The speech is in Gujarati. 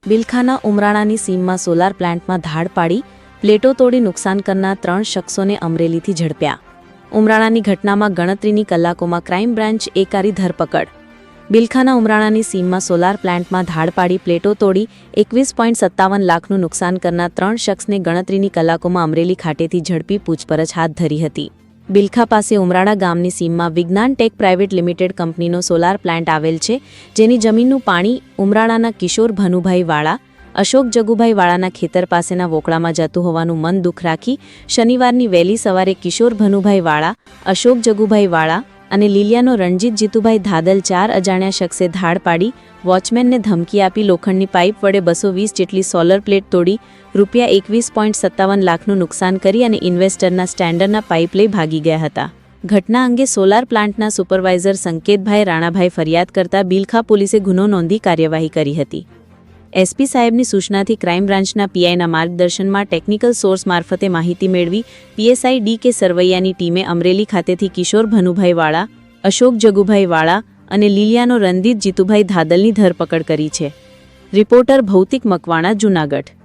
બિલખાના ઉમરાણાની સીમમાં સોલાર પ્લાન્ટમાં ધાડ પાડી પ્લેટો તોડી નુકસાન કરનાર 3 શખ્સોને અમરેલીથી ઝડપ્યા. ઉમરાણાની ઘટનામાં ગણતરીની કલાકોમાં ક્રાઇમ બ્રાન્ચ એકારી ધરપકડ. બિલખાના ઉમરાણાની સીમમાં સોલાર પ્લાન્ટમાં ધાડ પાડી પ્લેટો તોડી 21.57 લાખનું નુકસાન કરનાર 3 શખ્સને ગણતરીની કલાકોમાં અમરેલી ખાતેથી ઝડપી પૂછપરછ હાથ ધરી હતી. બિલખા પાસે ઉમરાણા ગામની સીમમાં વિજ્ઞાન ટેક પ્રાઇવેટ લિમિટેડ કંપનીનો સોલાર પ્લાન્ટ આવેલ છે, જેની જમીનનું પાણી ઉમરાણાના કિશોર ભનુભાઈ વાળા, અશોક જગુભાઈ વાળાના ખેતર પાસેના વોકળામાં જતું હોવાનું મન દુઃખ રાખી શનિવારની વહેલી સવારે કિશોર ભનુભાઈ વાળા, અશોક જગુભાઈ વાળા અને લીલિયાનો રણજીત જીતુભાઈ ધાદલ 4 અજાણ્યા શખ્સે ધાડ પાડી વોચમેનને ધમકી આપી લોખંડની પાઇપ વડે 220 જેટલી સોલર પ્લેટ તોડી રૂપિયા 21.57 લાખનું નુકસાન કરી અને ઇન્વેસ્ટરના સ્ટેન્ડરના પાઇપ લઈ ભાગી ગયા હતા. ઘટના અંગે સોલાર પ્લાન્ટના સુપરવાઇઝર સંકેતભાઈ રાણાભાઈ ફરિયાદ કરતા બિલખા પોલીસે ગુનો નોંધી કાર્યવાહી કરી હતી. એસપી સાહેબની સૂચનાથી ક્રાઇમ બ્રાન્ચના પીઆઈના માર્ગદર્શનમાં ટેકનિકલ સોર્સ મારફતે માહિતી મેળવી પીએસઆઈ ડી.કે. સરવૈયાની ટીમે અમરેલી ખાતેથી કિશોર ભનુભાઈ વાળા, અશોક જગુભાઈ વાળા અને લીલિયાનો રણજીત જીતુભાઈ ધાદલની ધરપકડ કરી છે. રિપોર્ટર ભૌતિક મકવાણા, જૂનાગઢ.